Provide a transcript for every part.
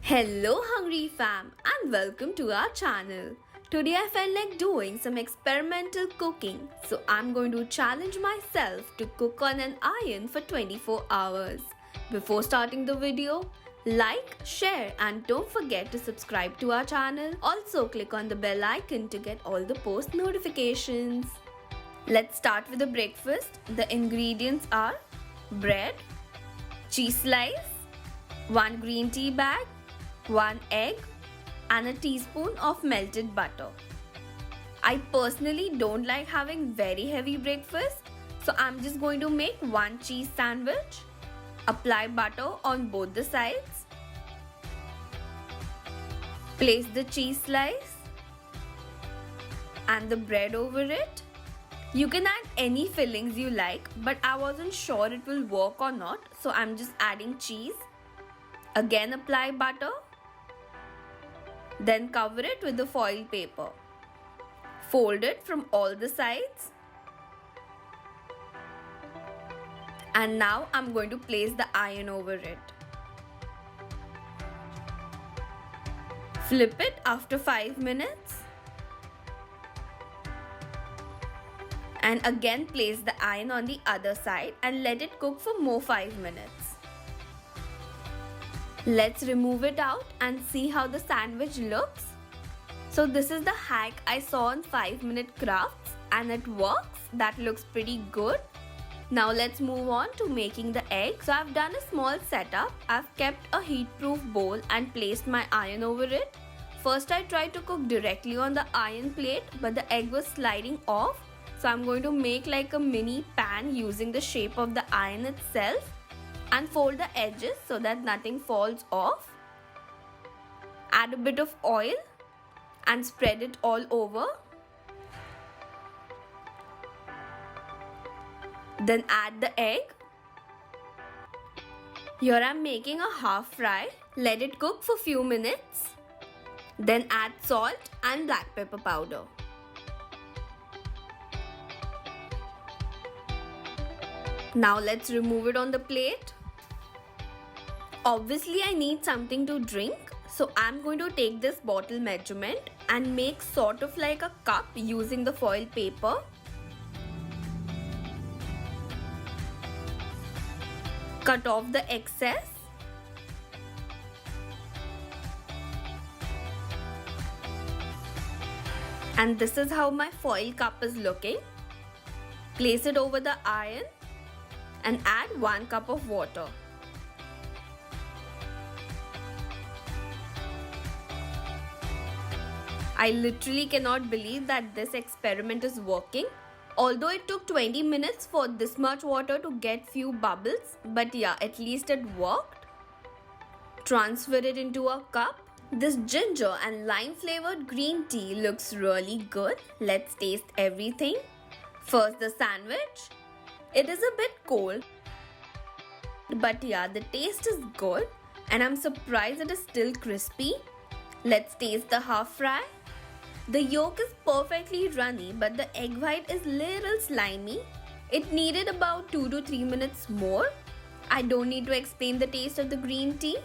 Hello hungry fam and welcome to our channel. Today I felt like doing some experimental cooking, so I'm going to challenge myself to cook on an iron for 24 hours. Before starting the video, like, share and don't forget to subscribe to our channel. Also click on the bell icon to get all the post notifications. Let's start with the breakfast. The ingredients are bread, cheese slice, 1 green tea bag, 1 egg and a teaspoon of melted butter. I personally don't like having very heavy breakfast, so I'm just going to make 1 cheese sandwich. Apply butter on both the sides. Place the cheese slice and the bread over it. You can add any fillings you like, but I wasn't sure it will work or not, so I'm just adding cheese. Again apply butter. Then cover it with the foil paper. Fold it from all the sides. And now I'm going to place the iron over it. Flip it after 5 minutes. And again place the iron on the other side and let it cook for more 5 minutes. Let's remove it out and see how the sandwich looks. So this is the hack I saw on 5-minute crafts and it works. That looks pretty good. Now let's move on to making the egg. So I've done a small setup. I've kept a heat-proof bowl and placed my iron over it. First I tried to cook directly on the iron plate, but the egg was sliding off. So I'm going to make like a mini pan using the shape of the iron itself and fold the edges so that nothing falls off. Add a bit of oil and spread it all over. Then add the egg. Here I'm making a half fry. Let it cook for few minutes. Then add salt and black pepper powder. Now let's remove it on the plate. Obviously I need something to drink, so I'm going to take this bottle measurement and make sort of like a cup using the foil paper. Cut off the excess. And this is how my foil cup is looking. Place it over the iron and add 1 cup of water. I literally cannot believe that this experiment is working. Although it took 20 minutes for this much water to get few bubbles, but yeah, at least it worked. Transfer it into a cup. This ginger and lime flavored green tea looks really good. Let's taste everything. First the sandwich. It is a bit cold, but yeah, the taste is good and I'm surprised it is still crispy. Let's taste the half fry. The yolk is perfectly runny, but the egg white is little slimy. It needed about 2 to 3 minutes more. I don't need to explain the taste of the green tea.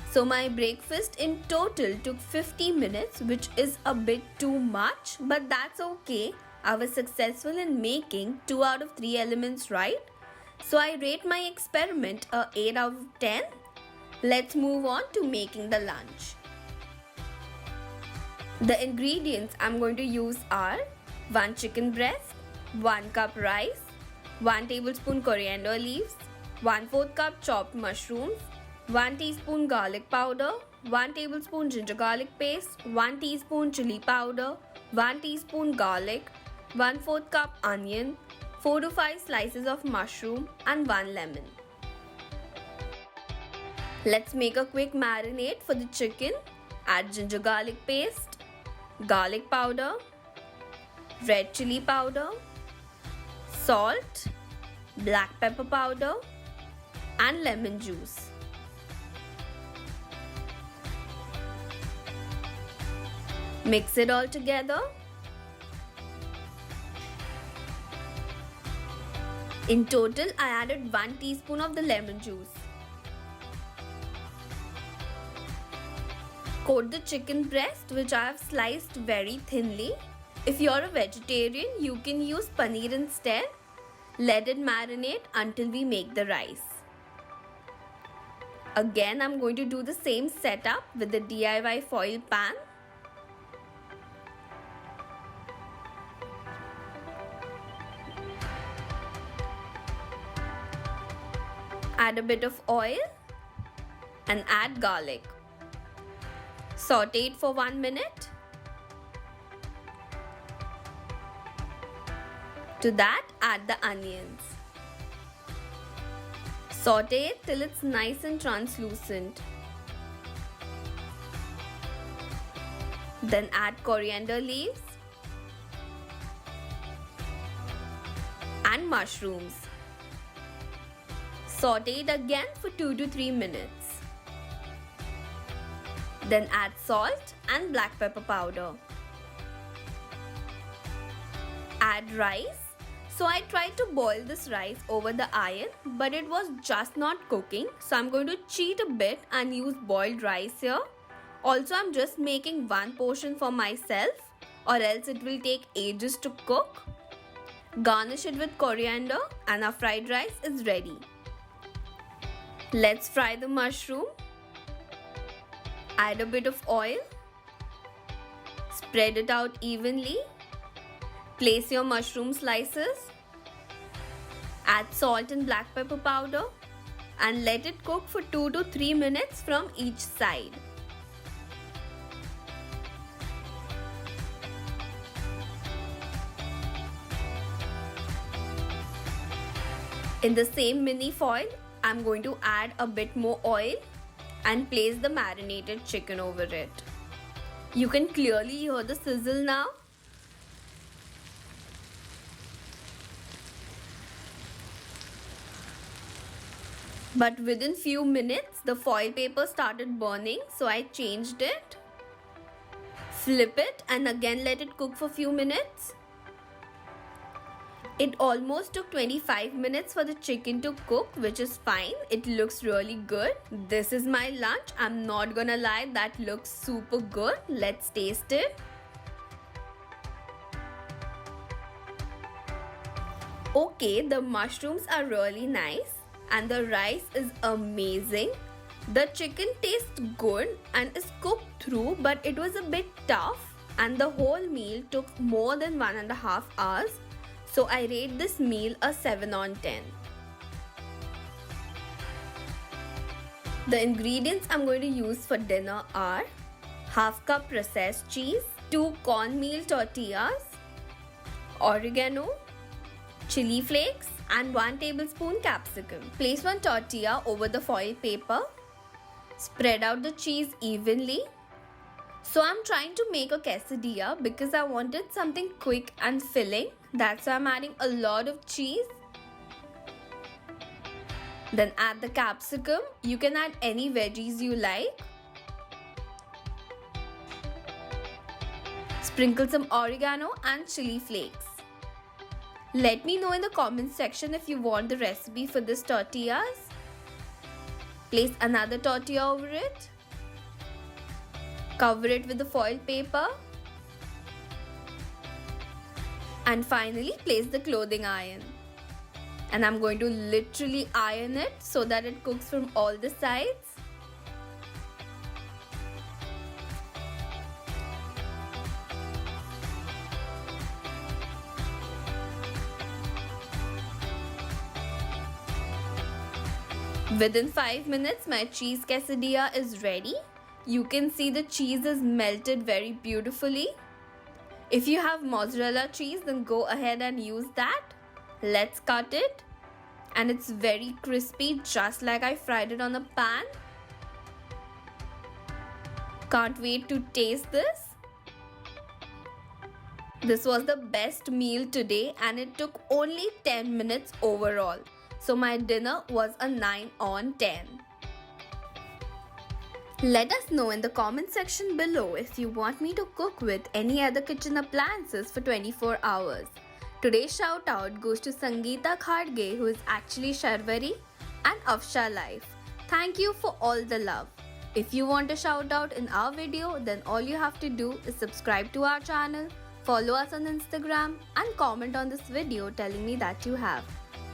So my breakfast in total took 50 minutes, which is a bit too much, but that's okay. I was successful in making 2 out of 3 elements right. So I rate my experiment a 8 out of 10. Let's move on to making the lunch. The ingredients I'm going to use are 1 chicken breast, 1 cup rice, 1 tablespoon coriander leaves, 1/4 cup chopped mushrooms, 1 teaspoon garlic powder, 1 tablespoon ginger garlic paste, 1 teaspoon chili powder, 1 teaspoon garlic, 1/4 cup onion, 4 to 5 slices of mushroom and 1 lemon. Let's make a quick marinade for the chicken. Add ginger garlic paste, garlic powder, red chili powder, salt, black pepper powder and lemon juice. Mix it all together. In total, I added 1 teaspoon of the lemon juice. Coat the chicken breast, which I have sliced very thinly. If you're a vegetarian, you can use paneer instead. Let it marinate until we make the rice. Again, I'm going to do the same setup with the DIY foil pan. Add a bit of oil and add garlic. Saute it for 1 minute. To that, add the onions. Saute it till it's nice and translucent. Then add coriander leaves and mushrooms. Saute it again for 2 to 3 minutes. Then add salt and black pepper powder. Add rice. So I tried to boil this rice over the iron, but it was just not cooking. So I'm going to cheat a bit and use boiled rice here. Also, I'm just making one portion for myself, or else it will take ages to cook. Garnish it with coriander and our fried rice is ready. Let's fry the mushroom. Add a bit of oil. Spread it out evenly. Place your mushroom slices. Add salt and black pepper powder and let it cook for 2 to 3 minutes from each side. In the same mini foil, I'm going to add a bit more oil and place the marinated chicken over it. You can clearly hear the sizzle now. But within few minutes, the foil paper started burning, so I changed it. Flip it and again let it cook for few minutes. It almost took 25 minutes for the chicken to cook, which is fine. It looks really good. This is my lunch. I'm not gonna lie, that looks super good. Let's taste it. Okay, the mushrooms are really nice and the rice is amazing. The chicken tastes good and is cooked through, but it was a bit tough and the whole meal took more than 1.5 hours. So I rate this meal a 7 on 10. The ingredients I'm going to use for dinner are half cup processed cheese, 2 cornmeal tortillas, oregano, chili flakes and 1 tablespoon capsicum. Place 1 tortilla over the foil paper. Spread out the cheese evenly. So I'm trying to make a quesadilla because I wanted something quick and filling. That's why I'm adding a lot of cheese. Then add the capsicum. You can add any veggies you like. Sprinkle some oregano and chili flakes. Let me know in the comment section if you want the recipe for this tortillas. Place another tortilla over it. Cover it with the foil paper. And finally place the clothing iron. And I'm going to literally iron it so that it cooks from all the sides. Within 5 minutes, my cheese quesadilla is ready. You can see the cheese is melted very beautifully. If you have mozzarella cheese, then go ahead and use that. Let's cut it. And it's very crispy, just like I fried it on the pan. Can't wait to taste this. This was the best meal today and it took only 10 minutes overall. So my dinner was a 9 on 10. Let us know in the comment section below if you want me to cook with any other kitchen appliances for 24 hours. Today's shout out goes to Sangeeta Khadge, who is actually Sharvari, and Afsha Life. Thank you for all the love. If you want a shout out in our video, then all you have to do is subscribe to our channel, follow us on Instagram and comment on this video telling me that you have.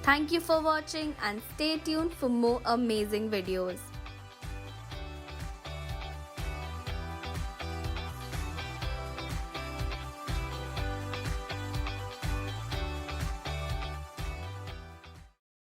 Thank you for watching and stay tuned for more amazing videos.